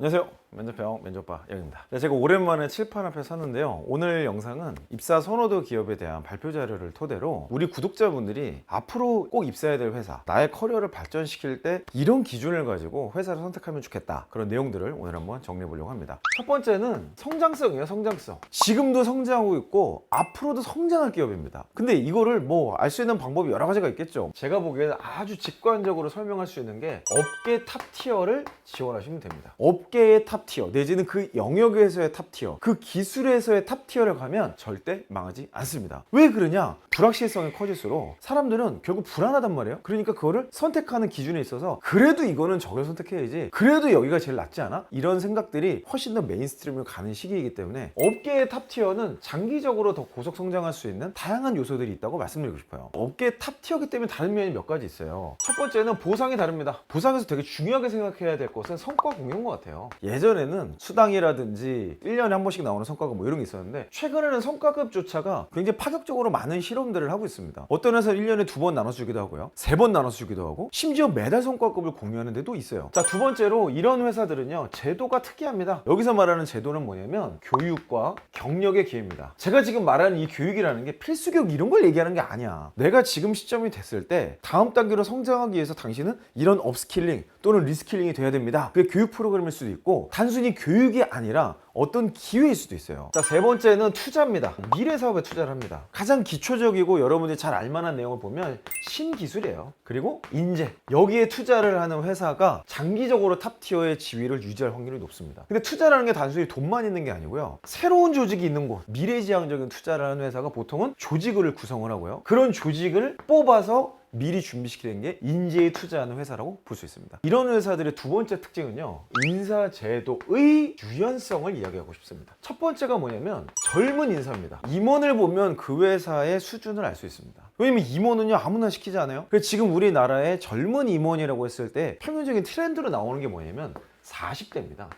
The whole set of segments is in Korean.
안녕하세요. 면접병 면접바 영입니다. 제가 오랜만에 칠판 앞에 섰는데요. 오늘 영상은 입사 선호도 기업에 대한 발표 자료를 토대로 우리 구독자분들이 앞으로 꼭 입사해야 될 회사, 나의 커리어를 발전시킬 때 이런 기준을 가지고 회사를 선택하면 좋겠다, 그런 내용들을 오늘 한번 정리해 보려고 합니다. 첫 번째는 성장성이에요. 성장성. 지금도 성장하고 있고 앞으로도 성장할 기업입니다. 근데 이거를 뭐 알 수 있는 방법이 여러 가지가 있겠죠. 제가 보기에는 아주 직관적으로 설명할 수 있는 게 업계 탑티어를 지원하시면 됩니다. 업계의 탑티어 내지는 그 영역에서의 탑티어, 그 기술에서의 탑티어를 가면 절대 망하지 않습니다. 왜 그러냐? 불확실성이 커질수록 사람들은 결국 불안하단 말이에요. 그러니까 그거를 선택하는 기준에 있어서 그래도 이거는 저걸 선택해야지, 그래도 여기가 제일 낫지 않아? 이런 생각들이 훨씬 더 메인스트림으로 가는 시기이기 때문에 업계의 탑티어는 장기적으로 더 고속 성장할 수 있는 다양한 요소들이 있다고 말씀드리고 싶어요. 업계의 탑티어기 때문에 다른 면이 몇 가지 있어요. 첫 번째는 보상이 다릅니다. 보상에서 되게 중요하게 생각해야 될 것은 성과 공유인 것 같아요. 예전에는 수당이라든지 1년에 한 번씩 나오는 성과급 뭐 이런 게 있었는데, 최근에는 성과급조차가 굉장히 파격적으로 많은 실험들을 하고 있습니다. 어떤 회사는 1년에 2번 나눠서 주기도 하고요, 3번 나눠서 주기도 하고, 심지어 매달 성과급을 공유하는 데도 있어요. 자, 두 번째로 이런 회사들은요, 제도가 특이합니다. 여기서 말하는 제도는 뭐냐면 교육과 경력의 기회입니다. 제가 지금 말하는 이 교육이라는 게 필수 교육 이런 걸 얘기하는 게 아니야. 내가 지금 시점이 됐을 때 다음 단계로 성장하기 위해서 당신은 이런 업스킬링 또는 리스킬링이 돼야 됩니다. 그게 교육 프로그램일 수도 있고, 단순히 교육이 아니라 어떤 기회일 수도 있어요. 자, 세 번째는 투자입니다. 미래 사업에 투자를 합니다. 가장 기초적이고 여러분들이 잘 알만한 내용을 보면 신기술이에요. 그리고 인재, 여기에 투자를 하는 회사가 장기적으로 탑티어의 지위를 유지할 확률이 높습니다. 근데 투자라는 게 단순히 돈만 있는 게 아니고요, 새로운 조직이 있는 곳, 미래지향적인 투자를 하는 회사가 보통은 조직을 구성을 하고요, 그런 조직을 뽑아서 미리 준비시키는 게 인재에 투자하는 회사라고 볼 수 있습니다. 이런 회사들의 두 번째 특징은요, 인사제도의 유연성을 이야기하고 싶습니다. 첫 번째가 뭐냐면 젊은 인사입니다. 임원을 보면 그 회사의 수준을 알 수 있습니다. 왜냐면 임원은요, 아무나 시키지 않아요. 그래서 지금 우리나라의 젊은 임원이라고 했을 때 평균적인 트렌드로 나오는 게 뭐냐면 40대입니다.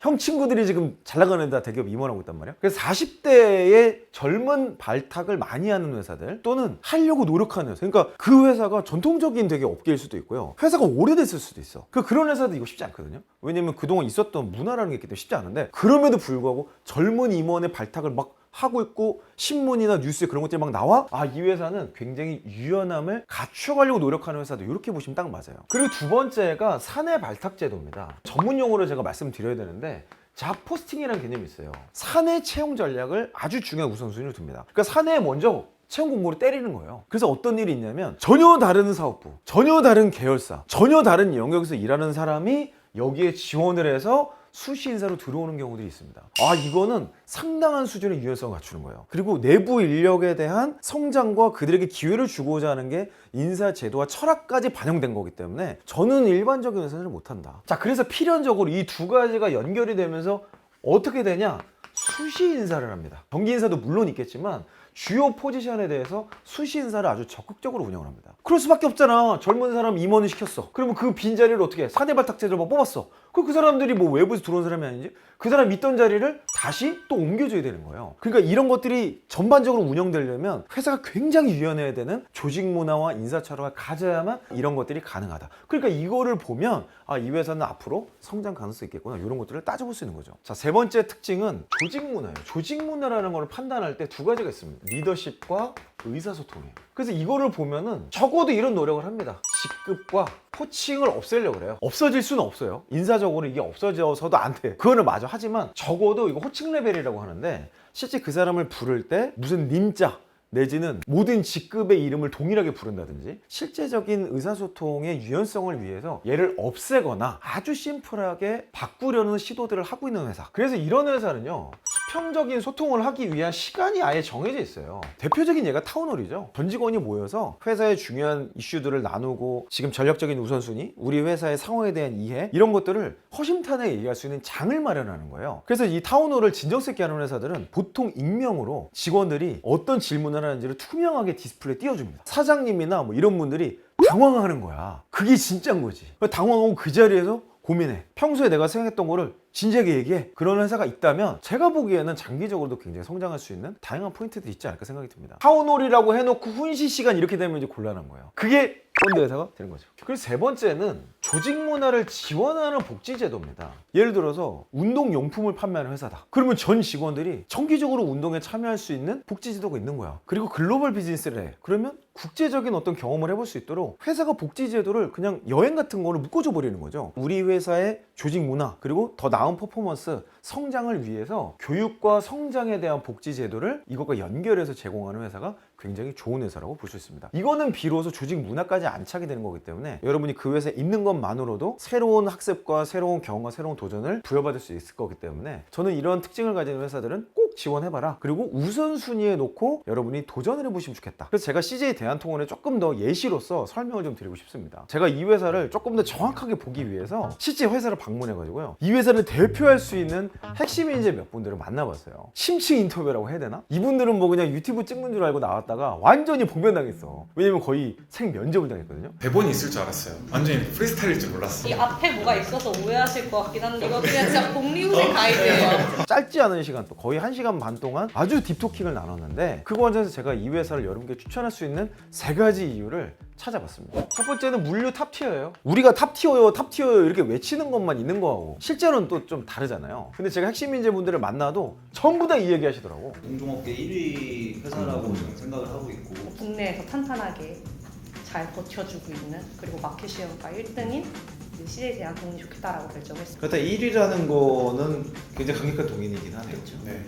형 친구들이 지금 잘 나가는 데다 대기업 임원하고 있단 말이야. 그래서 40대의 젊은 발탁을 많이 하는 회사들, 또는 하려고 노력하는 회사, 그러니까 그 회사가 전통적인 되게 업계일 수도 있고요, 회사가 오래됐을 수도 있어. 그런 회사도 이거 쉽지 않거든요. 왜냐면 그동안 있었던 문화라는 게 있기 때문에 쉽지 않은데, 그럼에도 불구하고 젊은 임원의 발탁을 막 하고 있고, 신문이나 뉴스에 그런 것들이 막 나와? 아, 이 회사는 굉장히 유연함을 갖춰가려고 노력하는 회사도, 이렇게 보시면 딱 맞아요. 그리고 두 번째가 사내 발탁 제도입니다. 전문 용어로 제가 말씀드려야 되는데, 잡 포스팅이라는 개념이 있어요. 사내 채용 전략을 아주 중요한 우선순위로 둡니다. 그러니까 사내에 먼저 채용 공고를 때리는 거예요. 그래서 어떤 일이 있냐면, 전혀 다른 사업부, 전혀 다른 계열사, 전혀 다른 영역에서 일하는 사람이 여기에 지원을 해서 수시 인사로 들어오는 경우들이 있습니다. 아, 이거는 상당한 수준의 유연성을 갖추는 거예요. 그리고 내부 인력에 대한 성장과 그들에게 기회를 주고자 하는 게 인사 제도와 철학까지 반영된 거기 때문에 저는 일반적인 회사를 못한다. 자, 그래서 필연적으로 이 두 가지가 연결이 되면서 어떻게 되냐? 수시 인사를 합니다. 정기 인사도 물론 있겠지만 주요 포지션에 대해서 수시 인사를 아주 적극적으로 운영을 합니다. 그럴 수밖에 없잖아. 젊은 사람 임원을 시켰어. 그러면 그 빈자리를 어떻게 해? 사내 발탁 제도를 막 뽑았어. 그 사람들이 뭐 외부에서 들어온 사람이 아닌지 그 사람 있던 자리를 다시 또 옮겨줘야 되는 거예요. 그러니까 이런 것들이 전반적으로 운영되려면 회사가 굉장히 유연해야 되는 조직 문화와 인사 철학을 가져야만 이런 것들이 가능하다. 그러니까 이거를 보면, 아, 이 회사는 앞으로 성장 가능성이 있겠구나, 이런 것들을 따져볼 수 있는 거죠. 자, 세 번째 특징은 조직 문화예요. 조직 문화라는 걸 판단할 때 두 가지가 있습니다. 리더십과 의사소통이에요. 그래서 이거를 보면은 적어도 이런 노력을 합니다. 직급과 호칭을 없애려고 그래요. 없어질 수는 없어요. 인사적으로 이게 없어져서도 안 돼. 그거는 맞아. 하지만 적어도 이거 호칭 레벨이라고 하는데, 실제 그 사람을 부를 때 무슨 님자 내지는 모든 직급의 이름을 동일하게 부른다든지, 실제적인 의사소통의 유연성을 위해서 얘를 없애거나 아주 심플하게 바꾸려는 시도들을 하고 있는 회사. 그래서 이런 회사는요, 수평적인 소통을 하기 위한 시간이 아예 정해져 있어요. 대표적인 예가 타운홀이죠. 전 직원이 모여서 회사의 중요한 이슈들을 나누고, 지금 전략적인 우선순위, 우리 회사의 상황에 대한 이해, 이런 것들을 허심탄회하게 얘기할 수 있는 장을 마련하는 거예요. 그래서 이 타운홀을 진정성 있게 하는 회사들은 보통 익명으로 직원들이 어떤 질문을 하는지를 투명하게 디스플레이에 띄워줍니다. 사장님이나 뭐 이런 분들이 당황하는 거야. 그게 진짜인 거지. 당황하고 그 자리에서 고민해. 평소에 내가 생각했던 거를 진지하게 얘기해. 그런 회사가 있다면 제가 보기에는 장기적으로도 굉장히 성장할 수 있는 다양한 포인트들이 있지 않을까 생각이 듭니다. 타운홀이라고 해놓고 훈시 시간 이렇게 되면 이제 곤란한 거예요. 그게 펀드 회사가 되는 거죠. 그리고 세 번째는 조직 문화를 지원하는 복지 제도입니다. 예를 들어서 운동용품을 판매하는 회사다. 그러면 전 직원들이 정기적으로 운동에 참여할 수 있는 복지 제도가 있는 거야. 그리고 글로벌 비즈니스를 해. 그러면 국제적인 어떤 경험을 해볼 수 있도록 회사가 복지 제도를 그냥 여행 같은 거를 묶어줘 버리는 거죠. 우리 회사의 조직 문화 그리고 더 나은 퍼포먼스, 성장을 위해서 교육과 성장에 대한 복지 제도를 이것과 연결해서 제공하는 회사가 굉장히 좋은 회사라고 볼 수 있습니다. 이거는 비로소 조직 문화까지 안착이 되는 거기 때문에 여러분이 그 회사에 있는 것만으로도 새로운 학습과 새로운 경험과 새로운 도전을 부여받을 수 있을 거기 때문에 저는 이런 특징을 가진 회사들은 꼭 지원해봐라. 그리고 우선순위에 놓고 여러분이 도전을 해보시면 좋겠다. 그래서 제가 CJ 대한통운에 조금 더 예시로서 설명을 좀 드리고 싶습니다. 제가 이 회사를 조금 더 정확하게 보기 위해서 실제 회사를 방문해가지고요, 이 회사를 대표할 수 있는 핵심 인재 몇 분들을 만나봤어요. 심층 인터뷰라고 해야 되나? 이분들은 뭐 그냥 유튜브 찍는 줄 알고 나왔다가 완전히 봉변당했어. 왜냐면 거의 생면접을 당했거든요. 대본이 있을 줄 알았어요. 완전히 프리스타일일 줄 몰랐어. 이 앞에 뭐가 있어서 오해하실 것 같긴 한데 이거 그냥 진짜 복리후생 가이드예요. 짧지 않은 시간, 또 거의 1시간 반 동안 아주 딥토킹을 나눴는데, 그 과정에서 제가 이 회사를 여러분께 추천할 수 있는 3가지 이유를 찾아봤습니다. 첫 번째는 물류 탑티어예요. 우리가 탑티어요 탑티어요 이렇게 외치는 것만 있는 거하고 실제로는 또 좀 다르잖아요. 근데 제가 핵심 인재분들을 만나도 전부 다 이 얘기 하시더라고. 공정업계 1위 회사라고 저는 생각을 하고 있고, 국내에서 탄탄하게 잘 버텨주고 있는, 그리고 마켓 시어가 1등인 CJ 대한통운이 좋겠다라고 결정했습니다. 그렇다 1위라는 거는 굉장히 강력한 동인이긴 하네요. 네.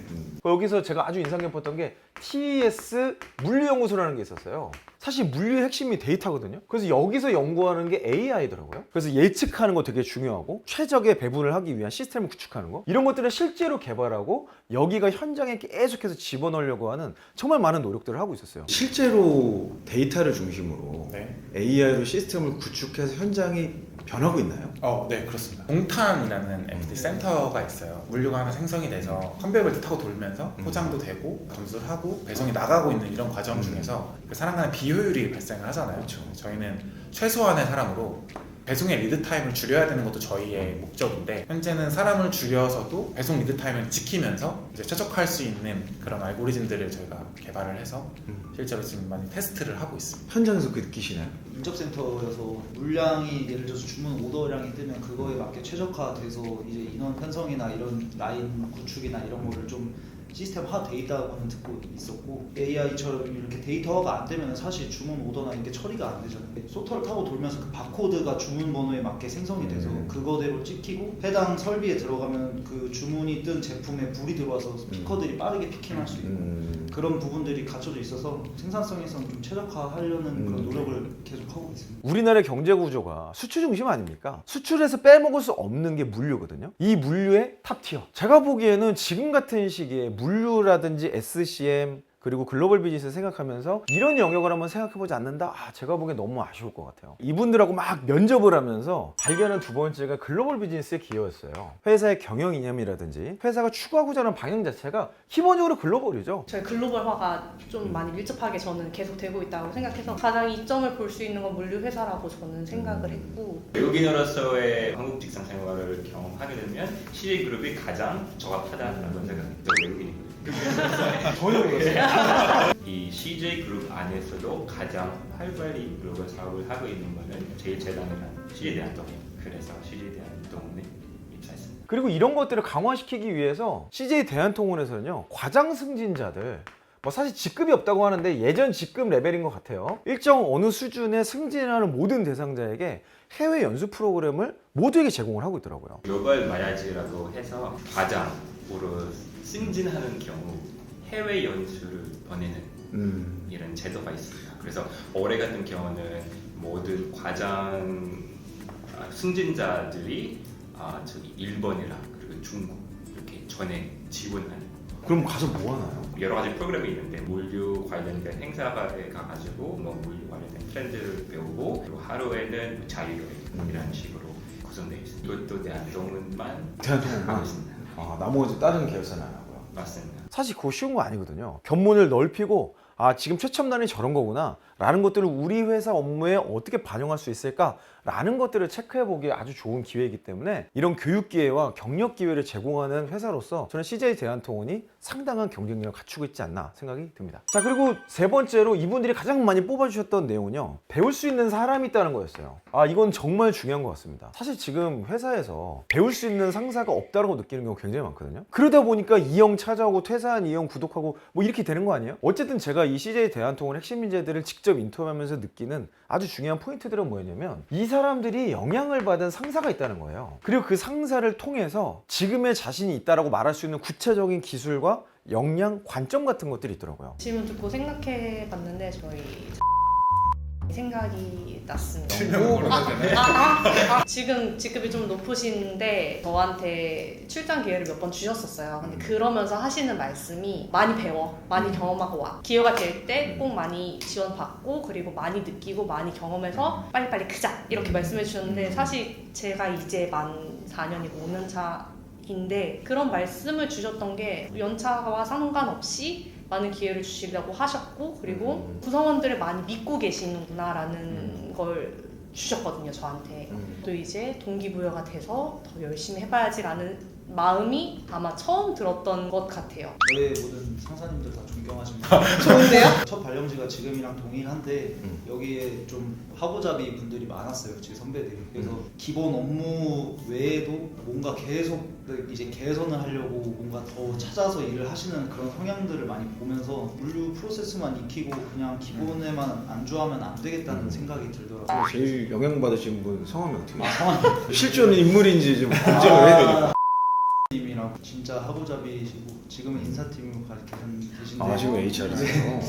여기서 제가 아주 인상 깊었던 게 TES 물류연구소라는 게 있었어요. 사실 물류의 핵심이 데이터거든요. 그래서 여기서 연구하는 게 AI더라고요. 그래서 예측하는 거 되게 중요하고, 최적의 배분을 하기 위한 시스템을 구축하는 거, 이런 것들을 실제로 개발하고 여기가 현장에 계속해서 집어넣으려고 하는 정말 많은 노력들을 하고 있었어요. 실제로 데이터를 중심으로 네. AI로 시스템을 구축해서 현장이 변하고 있나요? 네, 그렇습니다. 동탄이라는 FD 센터가 있어요. 물류가 하나 생성이 돼서 컨베이어벨트 타고 돌면서 포장도 되고 점수를 하고 배송이 나가고 있는 이런 과정 중에서 그 사람 간의 비효율이 발생을 하잖아요. 그렇죠. 저희는 최소한의 사람으로 배송의 리드 타임을 줄여야 되는 것도 저희의 목적인데, 현재는 사람을 줄여서도 배송 리드 타임을 지키면서 이제 최적화할 수 있는 그런 알고리즘들을 저희가 개발을 해서 실제로 지금 많이 테스트를 하고 있습니다. 현장에서 그게 느끼시나요? 인접센터여서 물량이 예를 들어서 주문 오더량이 뜨면 그거에 맞게 최적화돼서 이제 인원 편성이나 이런 라인 구축이나 이런 거를 좀 시스템화 돼 있다고는 듣고 있었고, AI처럼 이렇게 데이터화가 안 되면 사실 주문 오더나 이게 처리가 안 되잖아요. 소터를 타고 돌면서 그 바코드가 주문 번호에 맞게 생성이 돼서 그거대로 찍히고, 해당 설비에 들어가면 그 주문이 뜬 제품에 불이 들어와서 스피커들이 빠르게 피킹할 수 있고, 그런 부분들이 갖춰져 있어서 생산성에서는 좀 최적화하려는 그런 노력을 계속 하고 있습니다. 우리나라의 경제 구조가 수출 중심 아닙니까? 수출에서 빼먹을 수 없는 게 물류거든요. 이 물류의 탑티어. 제가 보기에는 지금 같은 시기에 물류라든지 SCM 그리고 글로벌 비즈니스 생각하면서 이런 영역을 한번 생각해보지 않는다? 제가 보기엔 너무 아쉬울 것 같아요. 이분들하고 막 면접을 하면서 발견한 두 번째가 글로벌 비즈니스의 기여였어요. 회사의 경영 이념이라든지 회사가 추구하고자 하는 방향 자체가 기본적으로 글로벌이죠. 저희 글로벌화가 좀 많이 밀접하게 저는 계속 되고 있다고 생각해서 가장 이점을 볼 수 있는 건 물류 회사라고 저는 생각을 했고, 외국인으로서의 한국 직장 생활을 경험하게 되면 CJ그룹이 가장 적합하다라고 생각합니다. 외국인이거든요. 전혀 모르겠어요. 이 CJ그룹 안에서도 가장 활발히 글로벌 사업을 하고 있는 것은 제일 재단이란 CJ대한통운. 그래서 CJ대한통운에 입사했습니다. 그리고 이런 것들을 강화시키기 위해서 CJ 대한통운에서는요, 과장 승진자들, 뭐 사실 직급이 없다고 하는데 예전 직급 레벨인 것 같아요. 일정 어느 수준에 승진하는 모든 대상자에게 해외 연수 프로그램을 모두에게 제공을 하고 있더라고요. 글로벌 마야지라고 해서 과장으로 승진하는 경우 해외 연수를 보내는 이런 제도가 있습니다. 그래서 올해 같은 경우는 모든 과장 승진자들이 저기 일본이랑 그리고 중국 이렇게 전에 지원하는. 그럼 가서 뭐 하나요? 여러 가지 프로그램이 있는데, 물류 관련된 행사에 가가지고 뭐 물류 관련된 트렌드를 배우고, 그리고 하루에는 자유여행이라는 식으로 구성되어 있습니다. 이것도 대한통운만 대한통운만? 하고 있습니다. 나머지 다른 계열사는 안 하고요. 맞습니다. 사실 그거 쉬운 거 아니거든요. 견문을 넓히고 지금 최첨단이 저런 거구나 라는 것들을 우리 회사 업무에 어떻게 반영할 수 있을까 라는 것들을 체크해 보기에 아주 좋은 기회이기 때문에 이런 교육 기회와 경력 기회를 제공하는 회사로서 저는 CJ 대한통운이 상당한 경쟁력을 갖추고 있지 않나 생각이 듭니다. 자, 그리고 세 번째로 이분들이 가장 많이 뽑아주셨던 내용은요, 배울 수 있는 사람이 있다는 거였어요. 아, 이건 정말 중요한 것 같습니다. 사실 지금 회사에서 배울 수 있는 상사가 없다고 느끼는 경우가 굉장히 많거든요. 그러다 보니까 이형 찾아오고 퇴사한 이형 구독하고 뭐 이렇게 되는 거 아니에요? 어쨌든 제가 이 CJ 대한통운 핵심 인재들을 직접 인터뷰하면서 느끼는 아주 중요한 포인트들은 뭐였냐면, 이 사람들이 영향을 받은 상사가 있다는 거예요. 그리고 그 상사를 통해서 지금의 자신이 있다라고 말할 수 있는 구체적인 기술과 역량, 관점 같은 것들이 있더라고요. 질문 듣고 생각해 봤는데 저희 생각이 났습니다. 실명을 모르면 되나요? 지금 직급이 좀 높으신데 저한테 출장 기회를 몇 번 주셨었어요. 근데 그러면서 하시는 말씀이 많이 배워, 많이 경험하고 와. 기회가 될 때 꼭 많이 지원받고 그리고 많이 느끼고 많이 경험해서 빨리빨리 크자 이렇게 말씀해 주셨는데, 사실 제가 이제 만 4년이고 5년 차인데 그런 말씀을 주셨던 게 연차와 상관없이 많은 기회를 주시려고 하셨고, 그리고 구성원들을 많이 믿고 계시는구나라는 걸 주셨거든요, 저한테. 또 이제 동기부여가 돼서 더 열심히 해봐야지라는 마음이 아마 처음 들었던 것 같아요. 저의 모든 상사님들 다 존경하십니다. 좋은데요? 첫 발령지가 지금이랑 동일한데 여기에 좀 하고자비 분들이 많았어요, 제 선배들이. 그래서 기본 업무 외에도 뭔가 계속 이제 개선을 하려고 뭔가 더 찾아서 일을 하시는 그런 성향들을 많이 보면서 물류 프로세스만 익히고 그냥 기본에만 안주하면 안 되겠다는 생각이 들더라고요. 제일 영향받으신 분 성함이 어떻게 돼요? 성함이 실존 인물인지 좀 검증을 해야 되니까. 님이랑 진짜 하고자비시고 지금은 인사팀으로 계신데. 아, 지금 HR이세요? 네.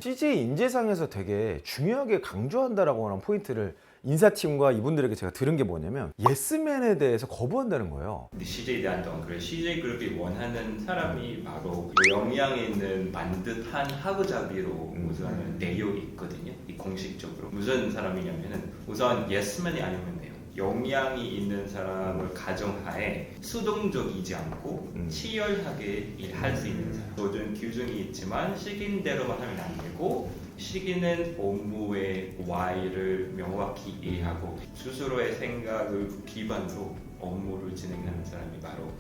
CJ 인재상에서 되게 중요하게 강조한다라고 하는 포인트를 인사팀과 이분들에게 제가 들은 게 뭐냐면, 예스맨에 대해서 거부한다는 거예요. 근데 CJ 대한통운, 그리고 CJ 그룹이 원하는 사람이 바로 역량 있는 반듯한 하고자비로 우선 내용이 있거든요. 이 공식적으로 무슨 사람이냐면은 우선 예스맨이 아니면 돼요. 역량이 있는 사람을 가정하에 수동적이지 않고 치열하게 일할 수 있는 사람. 모든 규정이 있지만 시킨 대로만 하면 안 되고, 시기는 업무의 Y를 명확히 이해하고 스스로의 생각을 기반으로 업무를 진행하는 사람이 바로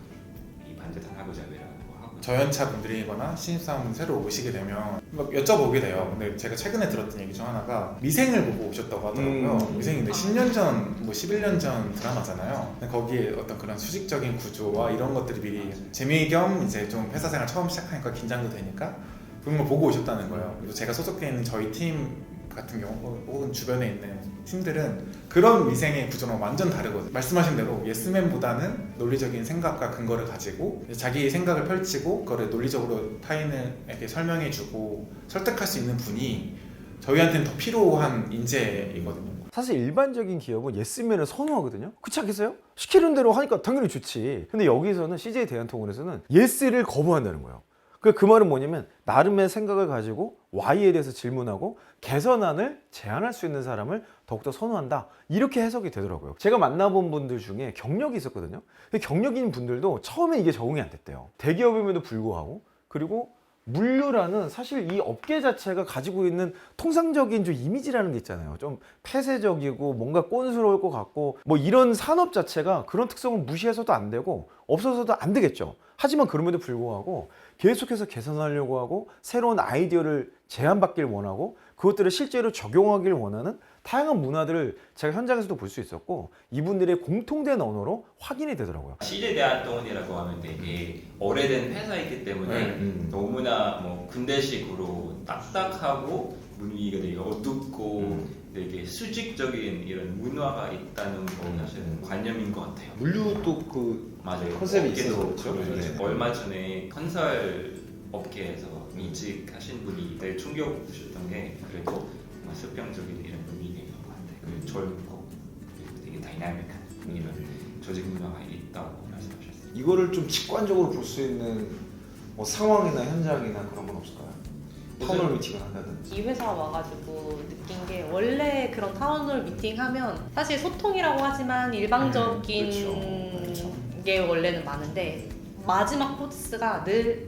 이 반듯한 하고자비라고 하고. 저연차 분들이거나 신입사원 새로 오시게 되면 막 여쭤보게 돼요. 근데 제가 최근에 들었던 얘기 중 하나가 미생을 보고 오셨다고 하더라고요. 미생이 근데 10년 전, 뭐 11년 전 드라마잖아요. 근데 거기에 어떤 그런 수직적인 구조와 이런 것들이 미리 재미 겸 이제 좀 회사 생활 처음 시작하니까 긴장도 되니까 그런 걸 보고 오셨다는 거예요. 그리고 제가 소속돼 있는 저희 팀 같은 경우 혹은 주변에 있는 팀들은 그런 위생의 구조랑 완전 다르거든요. 말씀하신 대로 예스맨보다는 논리적인 생각과 근거를 가지고 자기 생각을 펼치고 그거를 논리적으로 타인에게 설명해주고 설득할 수 있는 분이 저희한테는 더 필요한 인재이거든요. 사실 일반적인 기업은 예스맨을 선호하거든요. 그렇지 않겠어요? 시키는 대로 하니까 당연히 좋지. 근데 여기서는 CJ 대한통운에서는 예스를 거부한다는 거예요. 그 말은 뭐냐면, 나름의 생각을 가지고 Y에 대해서 질문하고 개선안을 제안할 수 있는 사람을 더욱더 선호한다, 이렇게 해석이 되더라고요. 제가 만나본 분들 중에 경력이 있었거든요. 근데 경력 있는 분들도 처음에 이게 적응이 안 됐대요. 대기업임에도 불구하고. 그리고 물류라는 사실 이 업계 자체가 가지고 있는 통상적인 좀 이미지라는 게 있잖아요. 좀 폐쇄적이고 뭔가 꼰스러울 것 같고, 뭐 이런 산업 자체가 그런 특성을 무시해서도 안 되고 없어서도 안 되겠죠. 하지만 그럼에도 불구하고 계속해서 개선하려고 하고 새로운 아이디어를 제안받길 원하고 그것들을 실제로 적용하길 원하는 다양한 문화들을 제가 현장에서도 볼 수 있었고, 이분들의 공통된 언어로 확인이 되더라고요. CJ 대한통운이라고 하면 되게 오래된 회사이기 때문에 너무나 뭐 군대식으로 딱딱하고 분위기가 되게 어둡고 되게 수직적인 이런 문화가 있다는 거 사실은 관념인 것 같아요. 물류도 그 맞아요. 컨셉이 업계도 있어서 그렇죠. 그렇죠. 네. 얼마 전에 건설 업계에서 이직하신 분이 되게 충격 주셨던 게, 그래도 정말 수평적인 이런 분위기인 것 같아요. 그리고 젊고 그리고 되게 다이나믹한 이런 조직 문화가 있다고 말씀하셨어요. 이거를 좀 직관적으로 볼 수 있는 뭐 상황이나 현장이나 그런 건 없을까요? 타운홀 미팅을 한다든지. 이 회사 와가지고 느낀 게, 원래 그런 타운홀 미팅하면 사실 소통이라고 하지만 일방적인 그렇죠. 게 원래는 많은데 마지막 코스가 늘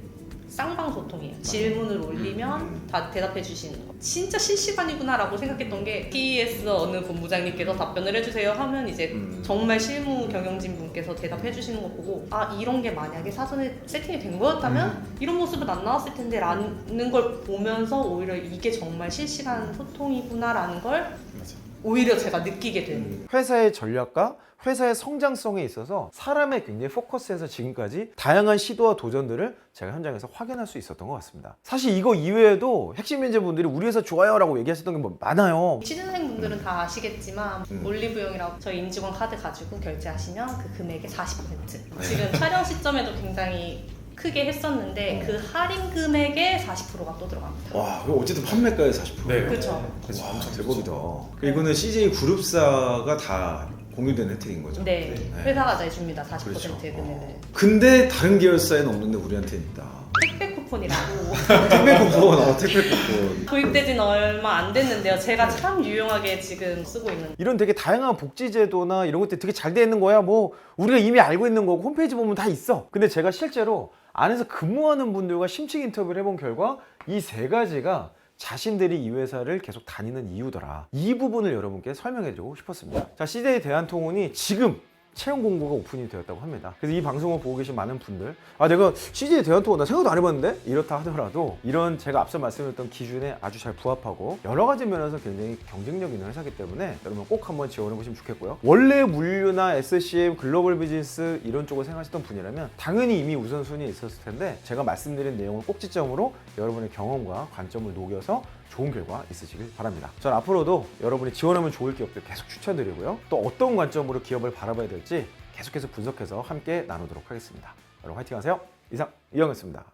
쌍방 소통이에요. 질문을 올리면 다 대답해 주시는 거. 진짜 실시간이구나라고 생각했던 게 TES 어느 본부장님께서 답변을 해주세요 하면 이제 정말 실무 경영진 분께서 대답해 주시는 거 보고 아 이런 게 만약에 사전에 세팅이 된 거였다면 이런 모습은 안 나왔을 텐데 라는 걸 보면서 오히려 이게 정말 실시간 소통이구나라는 걸 맞아. 오히려 제가 느끼게 된 회사의 전략과 회사의 성장성에 있어서 사람에 굉장히 포커스해서 지금까지 다양한 시도와 도전들을 제가 현장에서 확인할 수 있었던 것 같습니다. 사실 이거 이외에도 핵심 매니저분들이 우리 회사 좋아요라고 얘기하셨던 게 뭐 많아요. 취준생분들은 다 아시겠지만 올리브영이라고 저희 임직원 카드 가지고 결제하시면 그 금액의 40% 지금 촬영 시점에도 굉장히 크게 했었는데 그 할인 금액의 40%가 또 들어갑니다. 와, 그럼 어쨌든 판매가의 40%. 네. 그렇죠. 그렇죠. 와, 엄청 대박이다. 이거는 CJ 그룹사가 다 공유된 혜택인 거죠? 네, 네. 회사가 내줍니다. 40%의 그렇죠. 금액을. 근데 다른 계열사에는 없는데 우리한테는 있다. 택배 쿠폰이라고 택배 쿠폰, 택배 쿠폰. 도입되진 얼마 안 됐는데요. 제가 참 유용하게 지금 쓰고 있는. 이런 되게 다양한 복지 제도나 이런 것들이 되게 잘 돼 있는 거야. 뭐 우리가 이미 알고 있는 거고 홈페이지 보면 다 있어. 근데 제가 실제로 안에서 근무하는 분들과 심층 인터뷰를 해본 결과 이 세 가지가 자신들이 이 회사를 계속 다니는 이유더라. 이 부분을 여러분께 설명해드리고 싶었습니다. 자, CJ 대한통운이 지금 채용 공고가 오픈이 되었다고 합니다. 그래서 이 방송을 보고 계신 많은 분들 아 내가 CJ 대한통운 나 생각도 안 해봤는데? 이렇다 하더라도 이런 제가 앞서 말씀드렸던 기준에 아주 잘 부합하고 여러 가지 면에서 굉장히 경쟁력 있는 회사이기 때문에 여러분 꼭 한번 지원해 보시면 좋겠고요. 원래 물류나 SCM, 글로벌 비즈니스 이런 쪽을 생각하셨던 분이라면 당연히 이미 우선순위에 있었을 텐데 제가 말씀드린 내용을 꼭지점으로 여러분의 경험과 관점을 녹여서 좋은 결과 있으시길 바랍니다. 전 앞으로도 여러분이 지원하면 좋을 기업들 계속 추천드리고요. 또 어떤 관점으로 기업을 바라봐야 될지 계속해서 분석해서 함께 나누도록 하겠습니다. 여러분 화이팅 하세요. 이상 이영이었습니다.